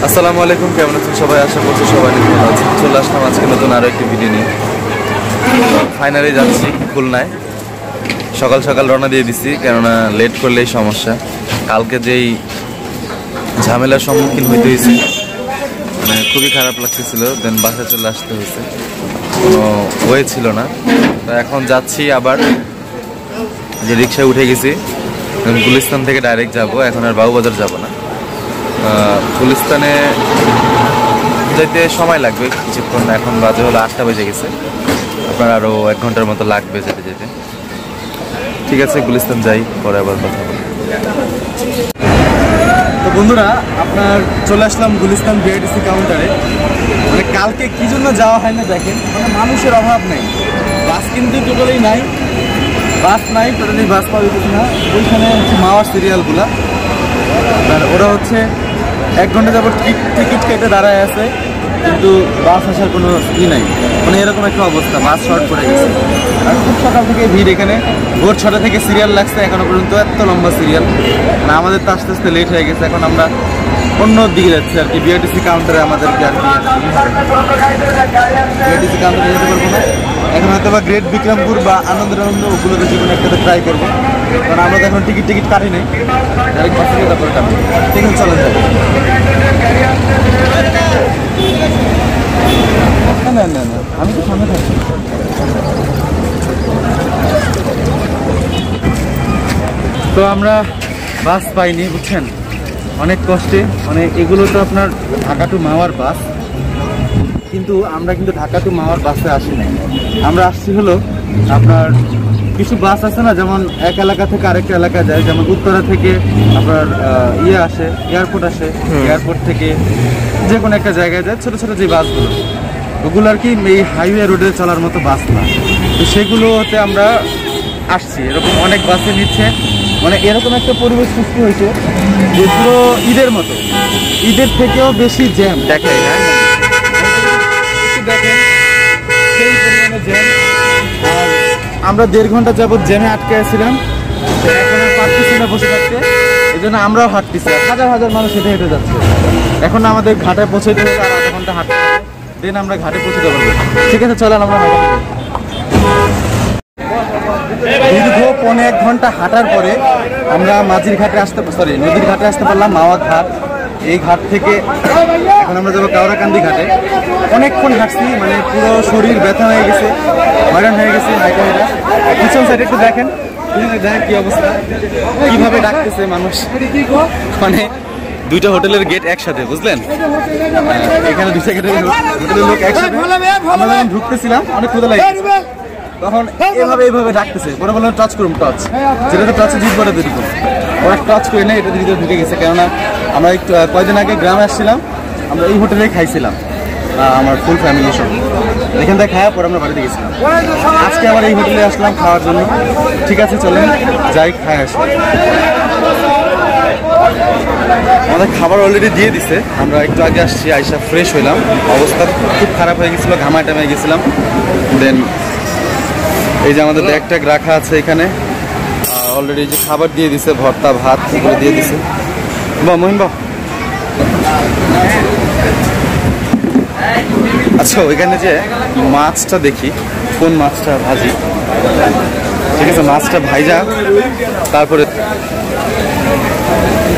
আসসালামু আলাইকুম, কেমন আছেন সবাই? আশা করছি সবাই ভালো আছেন। চলে আসলাম আজকে নতুন আরও একটি ভিডিও নিয়ে। ফাইনালি যাচ্ছি খুলনায়। সকাল সকাল রওনা দিয়ে দিছি, কেননা লেট করলেই সমস্যা। কালকে যেই ঝামেলার সম্মুখীন হইতে হয়েছে, মানে খুবই খারাপ লাগতেছিল। দেন বাসায় চলে আসতে হয়েছে, কোনো ওয়ে ছিল না। তো এখন যাচ্ছি আবার, যে রিক্সায় উঠে গেছি। গুলিস্তান থেকে ডাইরেক্ট যাব, এখন আর বাবুবাজার যাব না। গুলিস্তানে যেতে সময় লাগবে কিছুক্ষণ, এখন বাজে হলো 8টা বেজে গেছে। আপনার আরও 1 ঘন্টার মতো লাগবে যেতে যেতে। ঠিক আছে, গুলিস্তান যাই, পরে আবার কথা বলি। তো বন্ধুরা, আপনার চলে আসলাম গুলিস্তান বিআরটিসি কাউন্টারে। মানে কালকে কি জন্য যাওয়া হয় না দেখেন, মানে মানুষের অভাব নেই, বাস কিন্তু টোটালি নাই, বাস নাই, টোটালি বাস পাওয়া যেতেছে না। ওইখানে হচ্ছে মাওয়ার সিরিয়ালগুলা, আর ওরা হচ্ছে 1 ঘন্টা যাবত টিকিট কেটে দাঁড়ায় আছে, কিন্তু বাস আসার কোনো নাই। মানে এরকম একটা অবস্থা, বাস শর্ট পড়ে গেছে। আর খুব সকাল থেকে ভিড় এখানে, ভোর 6টা থেকে সিরিয়াল লাগছে, এখনো পর্যন্ত এত লম্বা সিরিয়াল। মানে আমাদের তো আস্তে আস্তে লেট হয়ে গেছে, এখন আমরা অন্য দিকে যাচ্ছি আর কি। বিআরটিসি কাউন্টারে আমাদেরকে আর কি, বিআরটিসি কাউন্টারে যেতে পারবো না এখন, হয়তো বা গ্রেট বিক্রমপুর বা আনন্দ ওগুলোতে যে কোনো একটাতে ট্রাই করবো, কারণ আমরা তো এখন টিকিট কাটি নেই, ডাইরেক্ট বাসে গিয়ে তারপরে কাটবো। ঠিক আছে, চলেন যাই। না না না, আমি তো সামনে থাকছি। তো আমরা বাস পাইনি, বুঝছেন, অনেক কষ্টে। মানে এগুলো তো আপনার ঢাকা টু মাওয়ার বাস, কিন্তু আমরা কিন্তু ঢাকা টু মাওয়ার বাসে আসি নাই। আমরা আসছি হলো আপনার কিছু বাস আছে না, যেমন এক এলাকা থেকে আরেকটা এলাকা যায়, যেমন উত্তরা থেকে আপনার আসে, এয়ারপোর্ট আসে, এয়ারপোর্ট থেকে যে কোনো একটা জায়গায় যায়, ছোটো ছোটো যে বাসগুলো, ওগুলো আর কি এই হাইওয়ে রোডে চলার মতো বাস না। তো সেগুলোতে আমরা আসছি, এরকম অনেক বাসে নিচ্ছে। মানে এরকম একটা পরিবেশ সৃষ্টি হয়েছে যে পুরো ঈদের মতো, ঈদের থেকেও বেশি জ্যাম দেখায়। হ্যাঁ, দেখেন সেই পরিমাণে জ্যাম। আর আমরা 1.5 ঘন্টা যাবত জ্যামে আটকে ছিলাম, এখন আর পারতেছি না বসে থাকতে, এই জন্য আমরাও হাঁটতেছি। হাজার হাজার মানুষ হেঁটে হেঁটে যাচ্ছে। এখন আমাদের ঘাটায় পৌঁছাইতে হবে, আর 1/2 ঘন্টা হাঁটতে হবে, দেন আমরা ঘাটে পৌঁছতে পারবো। ঠিক আছে, চলেন আমরা হাঁটা। দীর্ঘ 1.5 ঘন্টা হাঁটার পরে আমরা নদীর ঘাটে আসতে পারলাম, মাওয়া ঘাট। এই ঘাট থেকে এখন আমরা যাবো কাওড়াকান্দি ঘাটে। অনেকক্ষণ হাঁটছি, মানে পুরো শরীর ব্যথা হয়ে গেছে, হয়রান হয়ে গেছে হাইটা হাইটা। পিছন সাইডে একটু দেখেন কি অবস্থা, কিভাবে ডাকতেছে মানুষ। মানে 2টা হোটেলের গেট একসাথে, বুঝলেন, এখানে 2টা গেটের হোটেলের লোক একসাথে। আমরা যখন ঢুকতেছিলাম অনেক ক্ষুধা লাগে, তখন এইভাবে ডাকতেছে। পরে বললাম টাচ করুন, টচ, যেটাতে টাচে জিভ বলে তৈরি করুন। ওরা টাচ করে নেই, এটা ভিতরে ঢুকে গেছে। কেননা আমরা একটু কয়েকদিন আগে গ্রামে আসছিলাম, আমরা এই হোটেলেই খাইছিলাম, আমার ফুল ফ্যামিলি সব। এখান থেকে খাওয়া পরে আমরা বাড়িতে গেছিলাম। আজকে আবার এই হোটেলে আসলাম খাওয়ার জন্য। ঠিক আছে, চলেন যাই, খাই আসি। আমাদের খাবার অলরেডি দিয়ে দিছে, আমরা একটু আগে আসছি, আইসা ফ্রেশ হইলাম। অবস্থা খুব খারাপ হয়ে গেছিলো, ঘামায় টামায় গেছিলাম। দেন এই যে আমাদের ব্যাগ ট্যাগ রাখা আছে এখানে, অলরেডি যে খাবার দিয়ে দিছে, ভর্তা ভাত এগুলো দিয়ে দিছে। বাহ মহিন বাহ। আচ্ছা, ওইখানে যে মাছটা দেখি, কোন মাছটা ভাজি। ঠিক আছে, মাছটা ভাইজা, তারপরে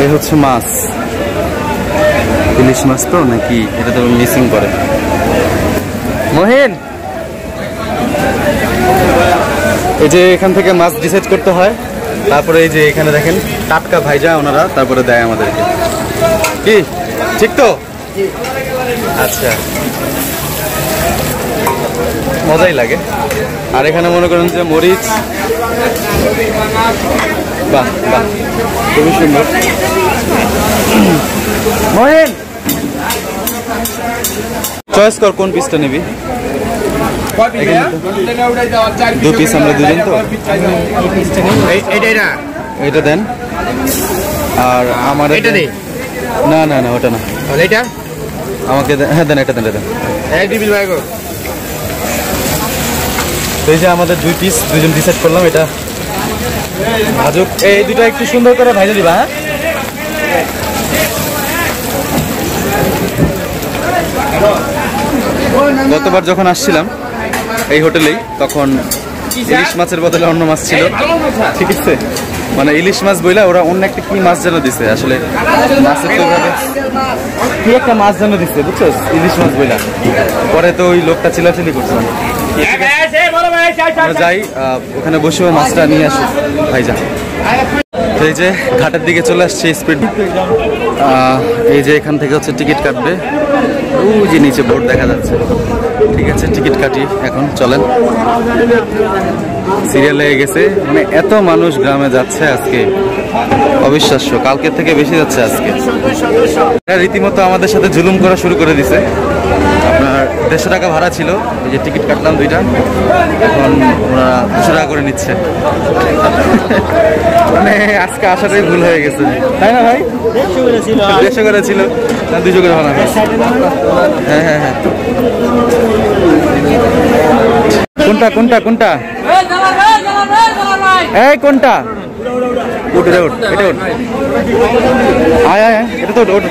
এই হচ্ছে মাছ, ইলিশ মাছ তো নাকি, এটা তো মিসিং করে। মহিন, এই যে এখান থেকে মাছ ডিসাইড করতে হয়, তারপরে এই যে এখানে দেখেন টাটকা ভাইজা ওনারা তারপরে দেয় আমাদেরকে। কি ঠিক তো? আচ্ছা, মজাই লাগে। আর এখানে মনে করেন যে মরিচ, বাহ বাহ, খুবই সুন্দর। মহিন, চয়েস কর কোন পিসটা নিবি। 2 পিস, আমরা 2 জন তো। এটা দেন, আর আমার না না না, ওটা না, এটা আমাকে হ্যাঁ দেন, এটা দেন, এটা দেন। এই যে আমাদের 2 পিস, 2 জন ডিসাইড করলাম এটা ভাজুক। এই দুটো একটু সুন্দর করে ভাজা দিবা। হ্যাঁ, গতবার যখন আসছিলাম এই হোটেলেই, তখন ইলিশ মাছের বদলে অন্য মাছ ছিল, ঠিক আছে? মানে ইলিশ মাছ বইলা ওরা অন্য একটা কি মাছ যেন দিছে, আসলে মাছের তো ওইভাবে কি একটা মাছ যেন দিছে, বুঝছো? ইলিশ মাছ বইলা পরে তো ওই লোকটা চিল্লাচিল্লি করছে। আমরা যাই, ওখানে বসেও মাছটা নিয়ে আসি ভাইজান। এই যে ঘাটের দিকে চলে আসছে স্পিড। এই যে এখান থেকে হচ্ছে টিকিট কাটবে, ওই যে নিচে বোর্ড দেখা যাচ্ছে। ঠিক আছে, টিকিট কাটি এখন, চলেন। সিরিয়াল লেগে গেছে, মানে এত মানুষ গ্রামে যাচ্ছে আজকে, অবিশ্বাস্য। কালকের থেকে বেশি যাচ্ছে আজকে। রীতিমতো আমাদের সাথে জুলুম করা শুরু করে দিছে। আপনার 150 টাকা ভাড়া ছিল, এই যে টিকিট কাটলাম 2টা, এখন ওরা 200 টাকা করে নিচ্ছে। মানে আজকে আসাটাই ভুল হয়ে গেছে, তাই না ভাই? 150 করে ছিল, 200 করে ভাড়া। হ্যাঁ হ্যাঁ হ্যাঁ। কোনটা কোনটা কোনটা? এই কোনটা? উঠ রে, উঠ, এটা উঠ। আয় আয়, এটা তো উঠ।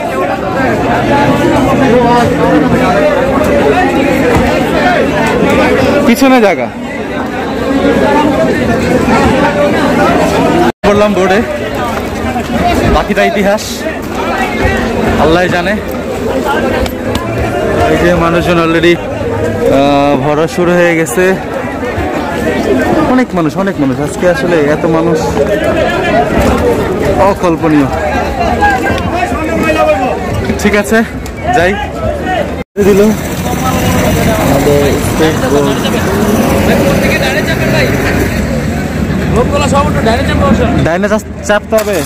পিছনে জায়গা বললাম বোর্ডে, বাকিটা ইতিহাস আল্লাহ জানে। এই যে মানুষজন অলরেডি ভরা শুরু হয়ে গেছে, অনেক মানুষ অনেক মানুষ আজকে, আসলে এত মানুষ অকল্পনীয়। ঠিক আছে, যাই। দিল ডাইনে চাপতে হবে।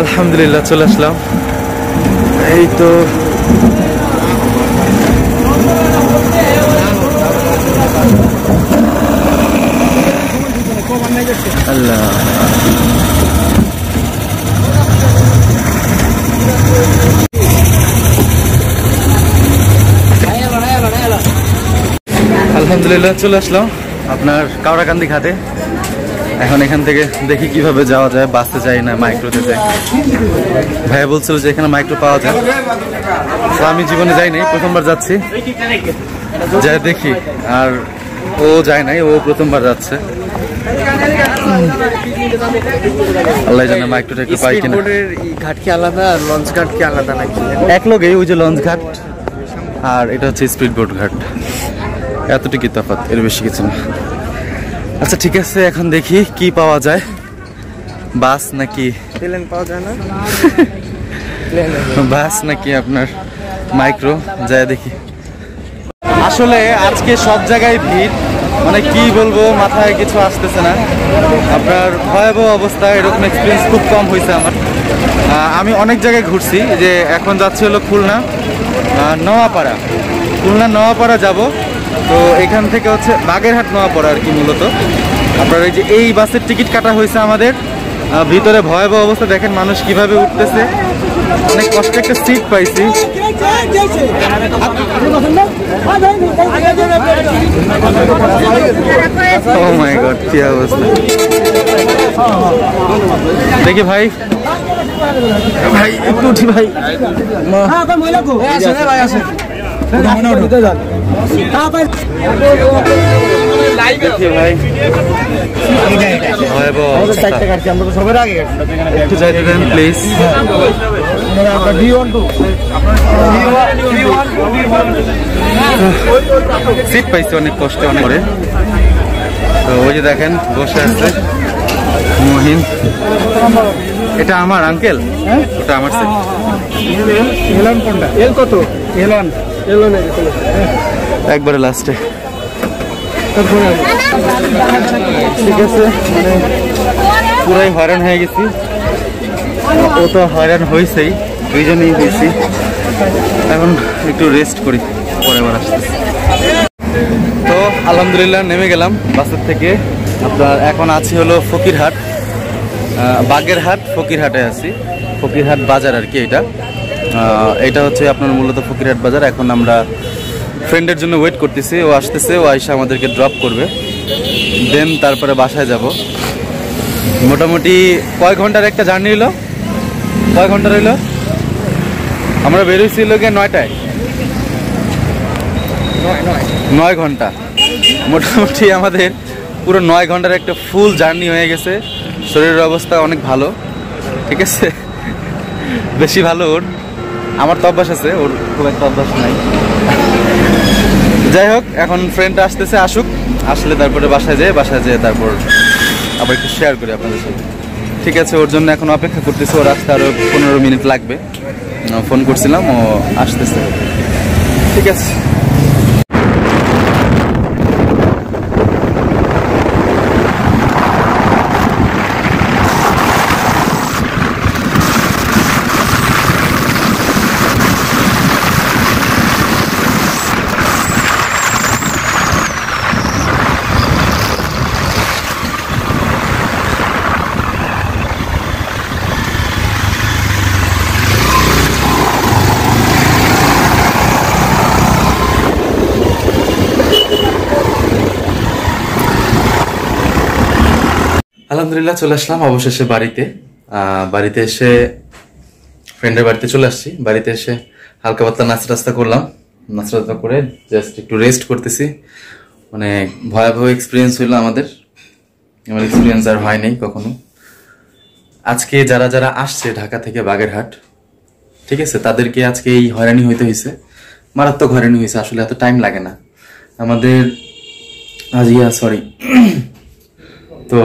আলহামদুলিল্লাহ চলে আসলাম। এই তো আল্লাহ, আলহামদুলিল্লাহ চলে আসলাম আপনার কাওড়াকান্দি ঘাটে। এখন এখান থেকে দেখি কিভাবে যাওয়া যায়, বাসে যাই না মাইক্রোতে যাই। ভাইয়া বলছিল যে এখানে মাইক্রো পাওয়া যায়, তো আমি জীবনে যাই নাই, প্রথমবার যাচ্ছি, যাই দেখি। আর ও যায় নাই, ও প্রথমবার যাচ্ছে। আল্লাহ জানে মাইক্রোটা একটু পাই কিনা। ঘাট কি আলাদা, লঞ্চ ঘাট কি আলাদা নাকি? এক লগেই, ওই যে লঞ্চ ঘাট আর এটা হচ্ছে স্পিড বোট ঘাট, এতটুকু তফাৎ, এর বেশি কিছু না। আচ্ছা ঠিক আছে, এখন দেখি কি পাওয়া যায়, বাস নাকি প্লেন পাওয়া যায় না, বাস নাকি আপনার মাইক্রো, যায় দেখি। আসলে আজকে সব জায়গায় ভিড়, মানে কি বলবো, মাথায় কিছু আসতেছে না। আপনার ভয়াবহ অবস্থা, এরকম এক্সপিরিয়েন্স খুব কম হয়েছে আমার। আমি অনেক জায়গায় ঘুরছি, যে এখন যাচ্ছি হলো খুলনা নোয়াপাড়া, খুলনা নোয়াপাড়া যাব। তো এখান থেকে হচ্ছে বাগেরহাট নোয়াপাড়া আর কি মূলত। আপনার এই বাসের টিকিট কাটা হয়েছে আমাদের। ভিতরে ভয়াবহ অবস্থা দেখেন, মানুষ কিভাবে উঠতেছে। অনেক কষ্টে একটা সিট পাইছি। ও মাই গড, কি অবস্থা দেখি ভাই, ভাই একটু উঠি ভাই। একটু যাইতে দেন প্লিজ। সিট পাইছি অনেক কষ্টে, অনেক করে। তো ওই যে দেখেন বসে আছে মহিন। এটা আমার আঙ্কেল, ওটা আমার সিট। একবারে লাস্টে ঠিক আছে, মানে পুরাই হয়রান হয়ে গেছি। ও তো হয়রান হয়েছেই, দুইজনেই হয়েছি। এখন একটু রেস্ট করি, পরে আবার আসতেছি। তো আলহামদুলিল্লাহ নেমে গেলাম বাসের থেকে। আপনার এখন আছি হলো ফকিরহাট, বাগেরহাট ফকিরহাটে আছি। ফকিরহাট বাজার আর কি এটা হচ্ছে আপনার মূলত ফকিরহাট বাজার। এখন আমরা ফ্রেন্ডের জন্য ওয়েট করতেছি, ও আসতেছে, ও আইসা আমাদেরকে ড্রপ করবে, দেন তারপরে বাসায় যাব। মোটামুটি কয় ঘন্টার একটা জার্নি হলো? কয় ঘন্টা রইল? আমরা বেরোইছিল গিয়ে 9টায়, 9 ঘন্টা। মোটামুটি আমাদের পুরো 9 ঘন্টার একটা ফুল জার্নি হয়ে গেছে। শরীরের অবস্থা অনেক ভালো, ঠিক আছে, বেশি ভালো ওর। আমার তো অভ্যাস আছে, ওর খুব একটা অভ্যাস নাই। যাই হোক, এখন ফ্রেন্ড আসতেছে, আসুক, আসলে তারপরে বাসায় যেয়ে তারপর আবার একটু শেয়ার করি আপনাদের সাথে। ঠিক আছে, ওর জন্য এখন অপেক্ষা করতেছি। ওর আসতে আরো 15 মিনিট লাগবে। ফোন করছিলাম, ও আসতেছে। ঠিক আছে। আলহামদুলিল্লাহ চলে আসলাম অবশেষে বাড়িতে এসে ফ্রেন্ডের বাড়িতে চলে আসছি। বাড়িতে এসে হালকা পাতলা নাস্তা করলাম। নাস্তা করে জাস্ট একটু রেস্ট করতেছি। মানে ভয়াবহ এক্সপিরিয়েন্স হইলো আমার এক্সপিরিয়েন্স আর হয় নাই কখনো। আজকে যারা আসছে ঢাকা থেকে বাগেরহাট, ঠিক আছে, তাদেরকে আজকে এই হয়রানি হইতে হয়েছে, মারাত্মক হয়রানি হয়েছে। আসলে এত টাইম লাগে না আমাদের। তো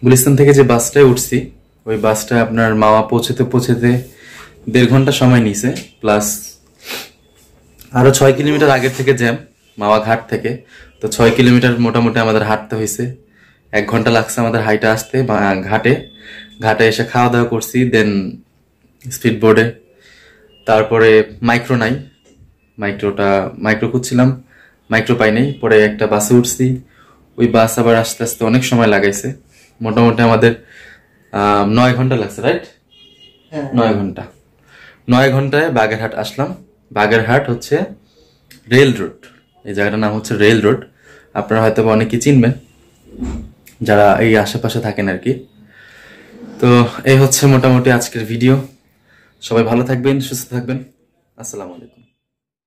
গুলিস্তান থেকে যে বাসটায় উঠছি, ওই বাসটা আপনার মাওয়া পৌঁছতে 1.5 ঘন্টা সময় নিছে। প্লাস আরো 6 কিলোমিটার আগের থেকে জ্যাম মাওয়া ঘাট থেকে। তো 6 কিলোমিটার মোটামুটি আমাদের হাঁটতে হয়েছে। 1 ঘন্টা লাগছে আমাদের হাইটে আসতে ঘাটে এসে খাওয়া দাওয়া করছি। দেন স্পিড বোর্ডে, তারপরে মাইক্রো খুঁজছিলাম, মাইক্রো পাই নাই। পরে একটা বাসে উঠছি। ওই বাস আবার আস্তে আস্তে অনেক সময় লাগাইছে। মোটামুটি আমাদের 9 ঘন্টা লাগছে, রাইট? 9 ঘন্টায় বাগেরহাট আসলাম। বাগেরহাট হচ্ছে রেল রোড, এই জায়গাটার নাম হচ্ছে রেল রোড। আপনারা হয়তো অনেকে চিনবেন যারা এই আশেপাশে থাকেন আর কি। তো এই হচ্ছে মোটামুটি আজকের ভিডিও। সবাই ভালো থাকবেন, সুস্থ থাকবেন। আসসালামু আলাইকুম।